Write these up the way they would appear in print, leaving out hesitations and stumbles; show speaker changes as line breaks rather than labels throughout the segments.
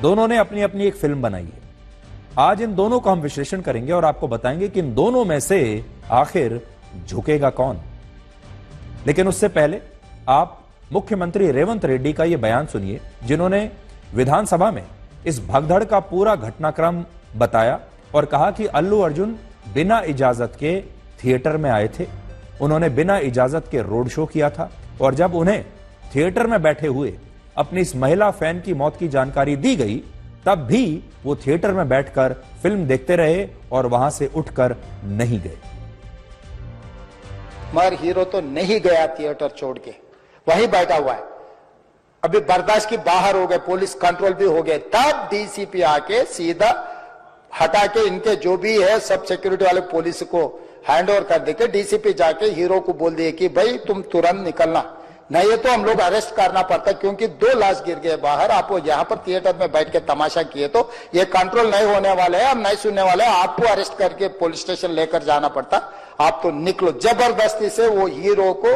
दोनों ने अपनी अपनी एक फिल्म बनाई है। आज इन दोनों का हम विश्लेषण करेंगे और आपको बताएंगे कि इन दोनों में से आखिर झुकेगा कौन। लेकिन उससे पहले आप मुख्यमंत्री रेवंत रेड्डी का यह बयान सुनिए, जिन्होंने विधानसभा में इस भगदड़ का पूरा घटनाक्रम बताया और कहा कि अल्लू अर्जुन बिना इजाजत के थिएटर में आए थे। उन्होंने बिना इजाजत के रोड शो किया था और जब उन्हें थिएटर में बैठे हुए अपनी इस महिला फैन की मौत की जानकारी दी गई, तब भी वो थिएटर में बैठकर फिल्म देखते रहे और वहां से उठकर नहीं गए।
मगर हीरो तो नहीं गया थिएटर छोड़ के, वहीं बैठा हुआ है। अभी बर्दाश्त की बाहर हो गए, पुलिस कंट्रोल भी हो गए, तब डीसीपी आके सीधा हटा के इनके जो भी है सब सिक्योरिटी वाले पुलिस को हैंड ओवर कर देके डीसीपी जाके हीरो को बोल दिए कि भाई तुम तुरंत निकलना, नहीं तो हम लोग अरेस्ट करना पड़ता, क्योंकि 2 लाश गिर गए बाहर। आप यहाँ पर थिएटर में बैठ के तमाशा किए तो ये कंट्रोल नहीं होने वाले हैं, हम नहीं सुनने वाले हैं, आपको अरेस्ट करके पुलिस स्टेशन लेकर जाना पड़ता, आप तो निकलो। जबरदस्ती से वो हीरो को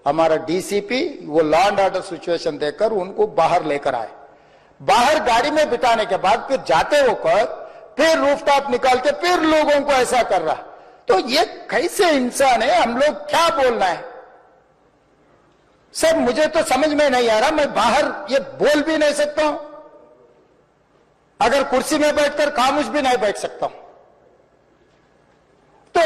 हमारा डीसीपी वो लॉ एंड ऑर्डर सिचुएशन देकर उनको बाहर लेकर आए। बाहर गाड़ी में बिठाने के बाद फिर जाते होकर फिर रूफटॉप निकाल के फिर लोगों को ऐसा कर रहा, तो ये कैसे इंसान है? हम लोग क्या बोलना है सर? मुझे तो समझ में नहीं आ रहा। मैं बाहर ये बोल भी नहीं सकता हूं, अगर कुर्सी में बैठकर खामोश भी नहीं बैठ सकता हूं। तो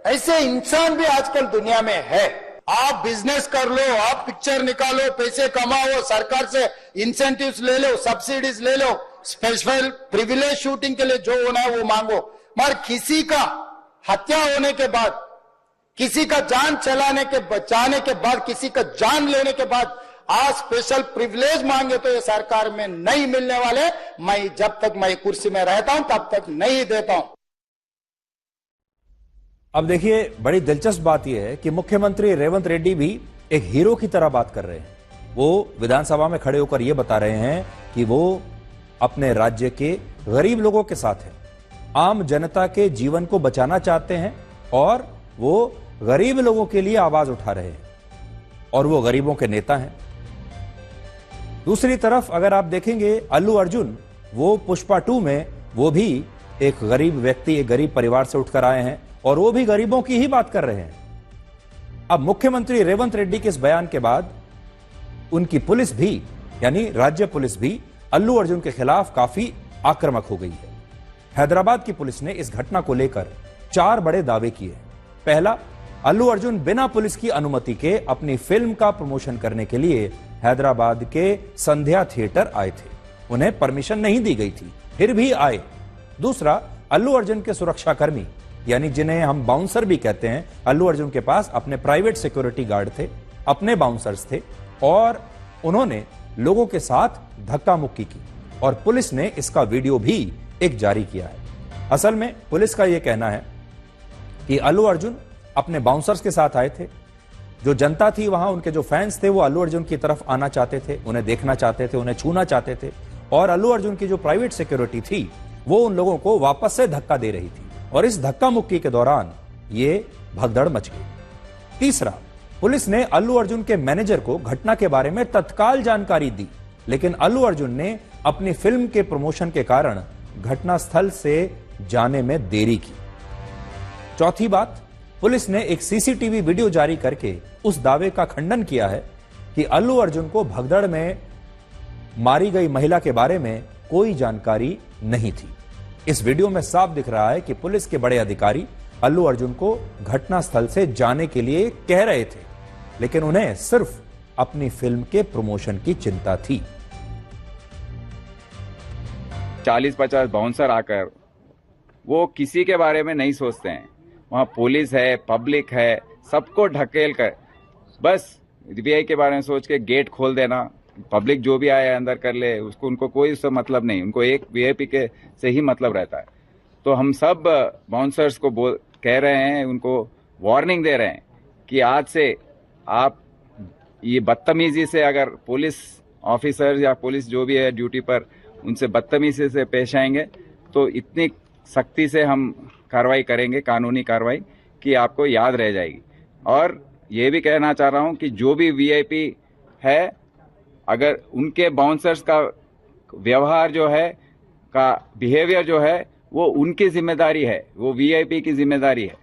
ऐसे इंसान भी आजकल दुनिया में है। आप बिजनेस कर लो, आप पिक्चर निकालो, पैसे कमाओ, सरकार से इंसेंटिव्स ले लो, सब्सिडीज ले लो, स्पेशल प्रिविलेज शूटिंग के लिए जो होना है वो मांगो, मगर किसी का हत्या होने के बाद, किसी का जान चलाने के बचाने के बाद, किसी का जान लेने के बाद आज स्पेशल प्रिविलेज मांगे तो ये सरकार में नहीं मिलने वाले। मैं जब तक मैं कुर्सी में रहता हूं तब तक नहीं देता हूं।
अब देखिए, बड़ी दिलचस्प बात यह है कि मुख्यमंत्री रेवंत रेड्डी भी एक हीरो की तरह बात कर रहे हैं। वो विधानसभा में खड़े होकर यह बता रहे हैं कि वो अपने राज्य के गरीब लोगों के साथ हैं, आम जनता के जीवन को बचाना चाहते हैं और वो गरीब लोगों के लिए आवाज उठा रहे हैं और वो गरीबों के नेता हैं। दूसरी तरफ अगर आप देखेंगे, अल्लू अर्जुन वो पुष्पा 2 में वो भी एक गरीब व्यक्ति, एक गरीब परिवार से उठकर आए हैं और वो भी गरीबों की ही बात कर रहे हैं। अब मुख्यमंत्री रेवंत रेड्डी के इस बयान के बाद उनकी पुलिस भी, यानी राज्य पुलिस भी अल्लू अर्जुन के खिलाफ काफी आक्रामक हो गई है। हैदराबाद की पुलिस ने इस घटना को लेकर 4 बड़े दावे किए। पहला, अल्लू अर्जुन बिना पुलिस की अनुमति के अपनी फिल्म का प्रमोशन करने के लिए हैदराबाद के संध्या थिएटर आए थे। उन्हें परमिशन नहीं दी गई थी, फिर भी आए। दूसरा, अल्लू अर्जुन के सुरक्षाकर्मी, यानी जिन्हें हम बाउंसर भी कहते हैं, अल्लू अर्जुन के पास अपने प्राइवेट सिक्योरिटी गार्ड थे, अपने बाउंसर्स थे और उन्होंने लोगों के साथ धक्का मुक्की की और पुलिस ने इसका वीडियो भी एक जारी किया है। असल में पुलिस का यह कहना है कि अल्लू अर्जुन अपने बाउंसर्स के साथ आए थे। जो जनता थी वहां, उनके जो फैंस थे, वो अल्लू अर्जुन की तरफ आना चाहते थे, उन्हें देखना चाहते थे, उन्हें छूना चाहते थे और अल्लू अर्जुन की जो प्राइवेट सिक्योरिटी थी वो उन लोगों को वापस से धक्का दे रही थी और इस धक्का मुक्की के दौरान ये भगदड़ मच गई। तीसरा, पुलिस ने अल्लू अर्जुन के मैनेजर को घटना के बारे में तत्काल जानकारी दी, लेकिन अल्लू अर्जुन ने अपनी फिल्म के प्रमोशन के कारण घटनास्थल से जाने में देरी की। चौथी बात, पुलिस ने एक सीसीटीवी वीडियो जारी करके उस दावे का खंडन किया है कि अल्लू अर्जुन को भगदड़ में मारी गई महिला के बारे में कोई जानकारी नहीं थी। इस वीडियो में साफ दिख रहा है कि पुलिस के बड़े अधिकारी अल्लू अर्जुन को घटनास्थल से जाने के लिए कह रहे थे, लेकिन उन्हें सिर्फ अपनी फिल्म के प्रमोशन की चिंता थी।
40-50 बाउंसर आकर वो किसी के बारे में नहीं सोचते हैं। वहाँ पुलिस है, पब्लिक है, सबको ढकेल कर बस वीआई के बारे में सोच के गेट खोल देना, पब्लिक जो भी आए अंदर कर ले, उसको उनको कोई उससे मतलब नहीं, उनको एक वीआईपी के से ही मतलब रहता है। तो हम सब बाउंसर्स को कह रहे हैं, उनको वार्निंग दे रहे हैं कि आज से आप ये बदतमीजी से अगर पुलिस ऑफिसर या पुलिस जो भी है ड्यूटी पर उनसे बदतमीजी से पेश आएंगे तो इतनी सख्ती से हम कार्रवाई करेंगे, कानूनी कार्रवाई, कि आपको याद रह जाएगी। और ये भी कहना चाह रहा हूं कि जो भी वीआईपी है, अगर उनके बाउंसर्स का व्यवहार जो है का बिहेवियर जो है वो उनकी जिम्मेदारी है, वो वीआईपी की जिम्मेदारी है।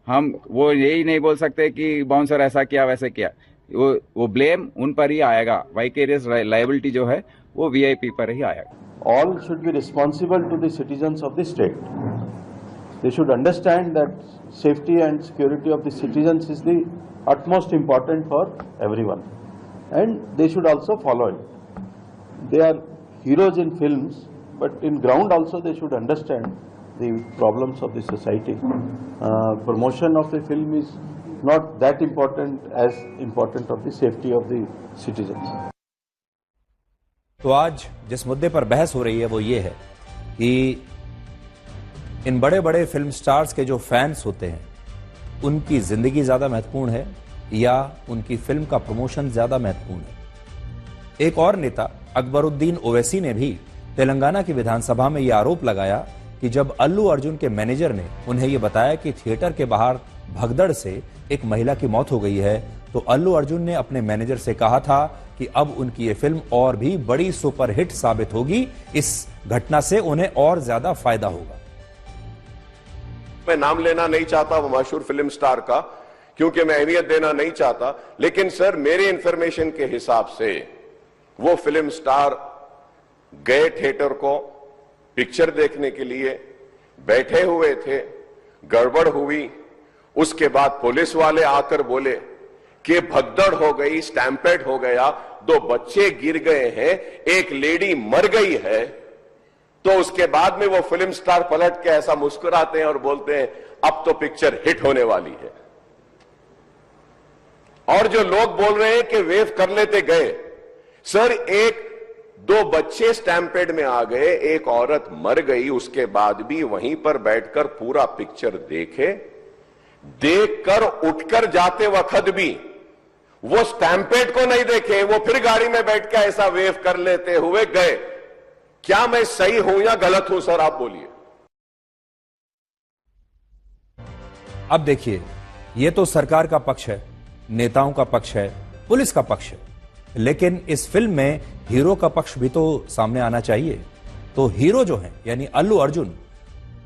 हम वो यही नहीं बोल सकते कि बाउंसर ऐसा किया वैसे किया, वो ब्लेम उन पर ही आएगा। वाइकेरियस लायबिलिटी जो है वो वीआईपी पर ही आएगा।
All should be responsible to the citizens of the state. They should understand that safety and security of the citizens is the utmost important for everyone, and they should also follow it. They are heroes in films, but in ground also they should understand the problems of the society. Promotion of the film is not that important as important of the safety of the citizens.
तो आज जिस मुद्दे पर बहस हो रही है वो ये है कि इन बड़े बड़े फिल्म स्टार्स के जो फैंस होते हैं उनकी जिंदगी ज्यादा महत्वपूर्ण है या उनकी फिल्म का प्रमोशन ज्यादा महत्वपूर्ण है। एक और नेता अकबरुद्दीन ओवैसी ने भी तेलंगाना की विधानसभा में यह आरोप लगाया कि जब अल्लू अर्जुन के मैनेजर ने उन्हें यह बताया कि थिएटर के बाहर भगदड़ से एक महिला की मौत हो गई है, तो अल्लू अर्जुन ने अपने मैनेजर से कहा था कि अब उनकी ये फिल्म और भी बड़ी सुपरहिट साबित होगी, इस घटना से उन्हें और ज्यादा फायदा होगा।
मैं नाम लेना नहीं चाहता वो मशहूर फिल्म स्टार का, क्योंकि मैं अहमियत देना नहीं चाहता, लेकिन सर मेरे इंफॉर्मेशन के हिसाब से वो फिल्म स्टार गए थिएटर को पिक्चर देखने के लिए, बैठे हुए थे, गड़बड़ हुई, उसके बाद पुलिस वाले आकर बोले कि भगदड़ हो गई, स्टैम्पेड हो गया, 2 बच्चे गिर गए हैं, एक लेडी मर गई है। तो उसके बाद में वो फिल्म स्टार पलट के ऐसा मुस्कुराते हैं और बोलते हैं अब तो पिक्चर हिट होने वाली है। और जो लोग बोल रहे हैं कि वेव कर लेते गए, सर 1-2 बच्चे स्टैम्पेड में आ गए, एक औरत मर गई, उसके बाद भी वहीं पर बैठकर पूरा पिक्चर देखकर उठकर जाते वक्त भी वो स्टैम्पेड को नहीं देखे, वो फिर गाड़ी में बैठ के ऐसा वेव कर लेते हुए गए। क्या मैं सही हूं या गलत हूं सर, आप बोलिए।
अब देखिए, ये तो सरकार का पक्ष है, नेताओं का पक्ष है, पुलिस का पक्ष है, लेकिन इस फिल्म में हीरो का पक्ष भी तो सामने आना चाहिए। तो हीरो जो है यानी अल्लू अर्जुन,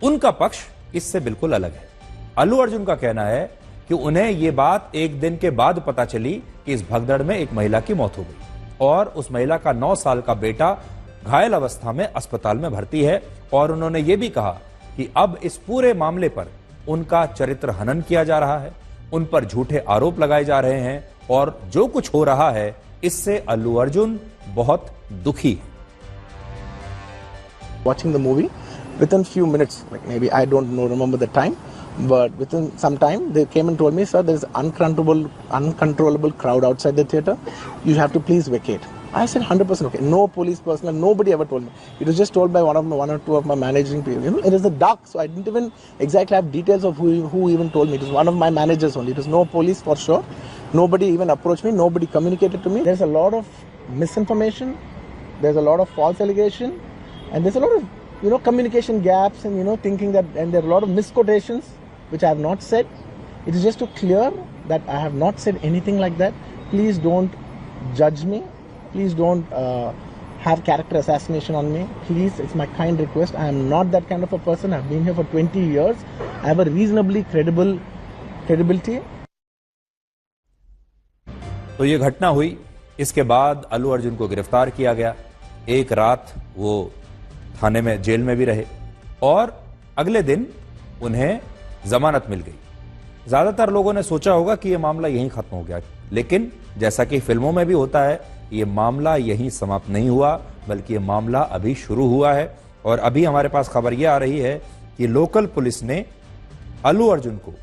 उनका पक्ष इससे बिल्कुल अलग है। अल्लू अर्जुन का कहना है कि उन्हें यह बात एक दिन के बाद पता चली कि इस भगदड़ में एक महिला की मौत हो गई और उस महिला का 9 साल का बेटा घायल अवस्था में अस्पताल में भर्ती है। और उन्होंने यह भी कहा कि अब इस पूरे मामले पर उनका चरित्र हनन किया जा रहा है, उन पर झूठे आरोप लगाए जा रहे हैं और जो कुछ हो रहा है इससे अल्लू अर्जुन बहुत दुखी है।
Watching the movie, within few minutes, like maybe I don't know, remember the time, but within some time they came and told me, sir, there is uncontrollable crowd outside the theater. You have to please vacate. I said 100% okay. No police personnel, nobody ever told me. It was just told by one or two of my managing people. You know, it is the dark, so I didn't even exactly have details of who even told me. It was one of my managers only. It was no police for sure. Nobody even approached me. Nobody communicated to me. There's a lot of misinformation. There's a lot of false allegation, and there's a lot of communication gaps and thinking that, and there are a lot of misquotations which I have not said. It is just to clear that I have not said anything like that. Please don't judge me. Please don't have character assassination on me. Please, it's my kind request. I am not that kind of a person. I've been here for 20 years. I have a reasonably credibility.
तो ये घटना हुई, इसके बाद अल्लू अर्जुन को गिरफ्तार किया गया। एक रात वो थाने में, जेल में भी रहे और अगले दिन उन्हें जमानत मिल गई। ज्यादातर लोगों ने सोचा होगा कि यह मामला यहीं खत्म हो गया, लेकिन जैसा कि फिल्मों में भी होता है, यह मामला यहीं समाप्त नहीं हुआ, बल्कि यह मामला अभी शुरू हुआ है। और अभी हमारे पास खबर यह आ रही है कि लोकल पुलिस ने अल्लू अर्जुन को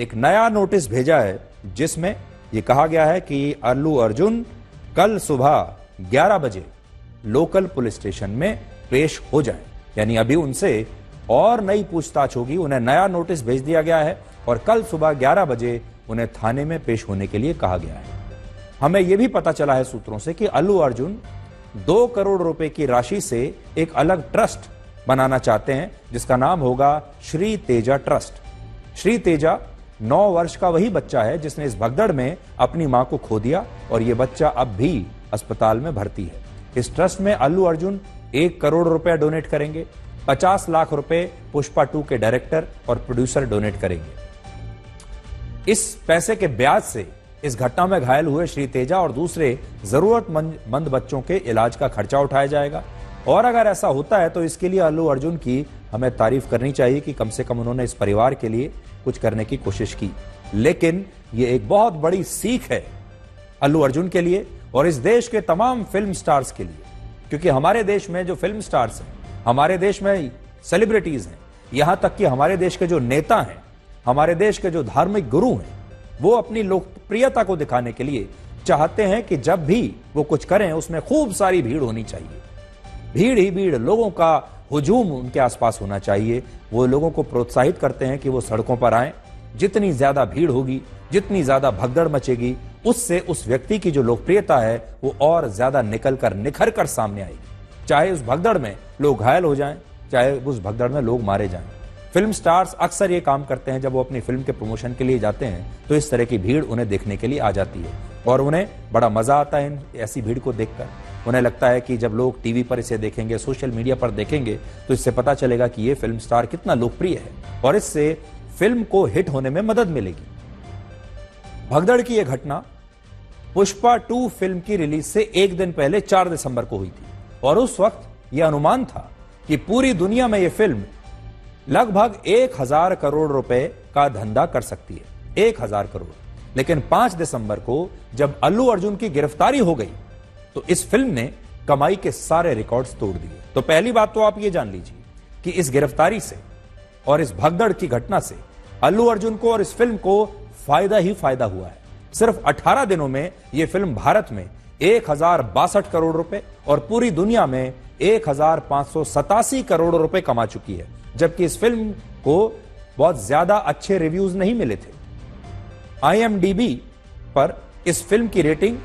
एक नया नोटिस भेजा है, जिसमें यह कहा गया है कि अल्लू अर्जुन कल सुबह 11 बजे लोकल पुलिस स्टेशन में पेश हो जाए। यानी अभी उनसे और नई पूछताछ होगी। उन्हें नया नोटिस भेज दिया गया है और कल सुबह 11 बजे उन्हें थाने में पेश होने के लिए कहा गया है। हमें यह भी पता चला है सूत्रों से कि अल्लू अर्जुन 2 करोड़ रुपए की राशि से एक अलग ट्रस्ट बनाना चाहते हैं, जिसका नाम होगा श्री तेजा ट्रस्ट। श्री तेजा 9 वर्ष का वही बच्चा है जिसने इस भगदड़ में अपनी मां को खो दिया और यह बच्चा अब भी अस्पताल में भर्ती है। इस ट्रस्ट में अल्लू अर्जुन 1 करोड़ रुपया डोनेट करेंगे। 50 लाख रुपए पुष्पा 2 के डायरेक्टर और प्रोड्यूसर डोनेट करेंगे। इस पैसे के ब्याज से इस घटना में घायल हुए श्री तेजा और दूसरे जरूरतमंद बच्चों के इलाज का खर्चा उठाया जाएगा। और अगर ऐसा होता है तो इसके लिए अल्लू अर्जुन की हमें तारीफ करनी चाहिए कि कम से कम उन्होंने इस परिवार के लिए कुछ करने की कोशिश की। लेकिन यह एक बहुत बड़ी सीख है अल्लू अर्जुन के लिए और इस देश के तमाम फिल्म स्टार्स के लिए, क्योंकि हमारे देश में जो फिल्म स्टार्स हैं, हमारे देश में सेलिब्रिटीज हैं, यहां तक कि हमारे देश के जो नेता हैं, हमारे देश के जो धार्मिक गुरु हैं, वो अपनी लोकप्रियता को दिखाने के लिए चाहते हैं कि जब भी वो कुछ करें उसमें खूब सारी भीड़ होनी चाहिए। भीड़ ही भीड़, लोगों का हुजूम उनके आसपास होना चाहिए। वो लोगों को प्रोत्साहित करते हैं कि वो सड़कों पर आएं। जितनी ज्यादा भीड़ होगी, जितनी ज्यादा भगदड़ मचेगी, उससे उस व्यक्ति की जो लोकप्रियता है वो और ज्यादा निखर कर सामने आएगी। चाहे उस भगदड़ में लोग घायल हो जाएं, चाहे उस भगदड़ में लोग मारे जाएं। फिल्म स्टार्स अक्सर ये काम करते हैं, जब वो अपनी फिल्म के प्रमोशन के लिए जाते हैं तो इस तरह की भीड़ उन्हें देखने के लिए आ जाती है और उन्हें बड़ा मजा आता है ऐसी भीड़ को देखकर। उन्हें लगता है कि जब लोग टीवी पर इसे देखेंगे, सोशल मीडिया पर देखेंगे, तो इससे पता चलेगा कि ये फिल्म स्टार कितना लोकप्रिय है और इससे फिल्म को हिट होने में मदद मिलेगी। भगदड़ की यह घटना पुष्पा 2 फिल्म की रिलीज से एक दिन पहले 4 दिसंबर को हुई थी और उस वक्त यह अनुमान था कि पूरी दुनिया में यह फिल्म लगभग 1000 करोड़ रुपए का धंधा कर सकती है। 1000 करोड़। लेकिन 5 दिसंबर को जब अल्लू अर्जुन की गिरफ्तारी हो गई तो इस फिल्म ने कमाई के सारे रिकॉर्ड्स तोड़ दिए। तो पहली बात तो आप ये जान लीजिए कि इस गिरफ्तारी से और इस भगदड़ की घटना से अल्लू अर्जुन को और इस फिल्म को फायदा ही फायदा हुआ है। सिर्फ 18 दिनों में यह फिल्म भारत में 1062 करोड़ रुपए और पूरी दुनिया में 1587 करोड़ रुपए कमा चुकी है, जबकि इस फिल्म को बहुत ज्यादा अच्छे रिव्यूज नहीं मिले थे। IMDb पर इस फिल्म की रेटिंग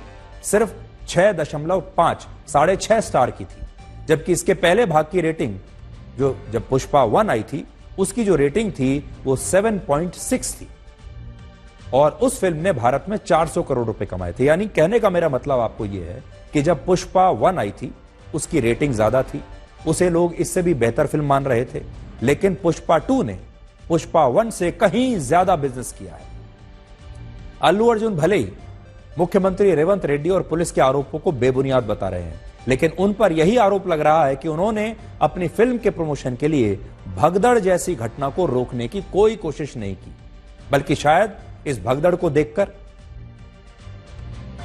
सिर्फ 6.5 6.5 स्टार की थी, जबकि इसके पहले भाग की रेटिंग जब पुष्पा 1 आई थी उसकी जो रेटिंग थी वो 7.6 थी और उस फिल्म ने भारत में 400 करोड़ रुपए कमाए थे। यानी कहने का मेरा मतलब आपको यह है कि जब पुष्पा 1 आई थी उसकी रेटिंग ज्यादा थी, उसे लोग इससे भी बेहतर फिल्म मान रहे थे, लेकिन पुष्पा 2 ने पुष्पा 1 से कहीं ज्यादा बिजनेस किया है। अल्लू अर्जुन भले ही मुख्यमंत्री रेवंत रेड्डी और पुलिस के आरोपों को बेबुनियाद बता रहे हैं, लेकिन उन पर यही आरोप लग रहा है कि उन्होंने अपनी फिल्म के प्रमोशन के लिए भगदड़ जैसी घटना को रोकने की कोई कोशिश नहीं की, बल्कि शायद इस भगदड़ को देखकर,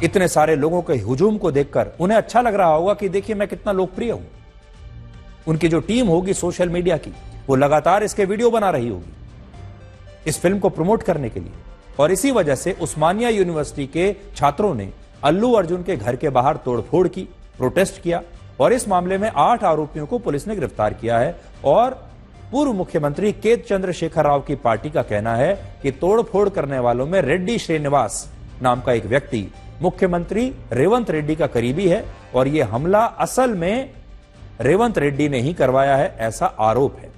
इतने सारे लोगों के हुजूम को देखकर उन्हें अच्छा लग रहा होगा कि देखिए मैं कितना लोकप्रिय हूं। उनकी जो टीम होगी सोशल मीडिया की, वो लगातार इसके वीडियो बना रही होगी इस फिल्म को प्रमोट करने के लिए। और इसी वजह से उस्मानिया यूनिवर्सिटी के छात्रों ने अल्लू अर्जुन के घर के बाहर तोड़फोड़ की, प्रोटेस्ट किया और इस मामले में 8 आरोपियों को पुलिस ने गिरफ्तार किया है। और पूर्व मुख्यमंत्री के चंद्रशेखर राव की पार्टी का कहना है कि तोड़फोड़ करने वालों में रेड्डी श्रीनिवास नाम का एक व्यक्ति मुख्यमंत्री रेवंत रेड्डी का करीबी है और यह हमला असल में रेवंत रेड्डी ने ही करवाया है, ऐसा आरोप है।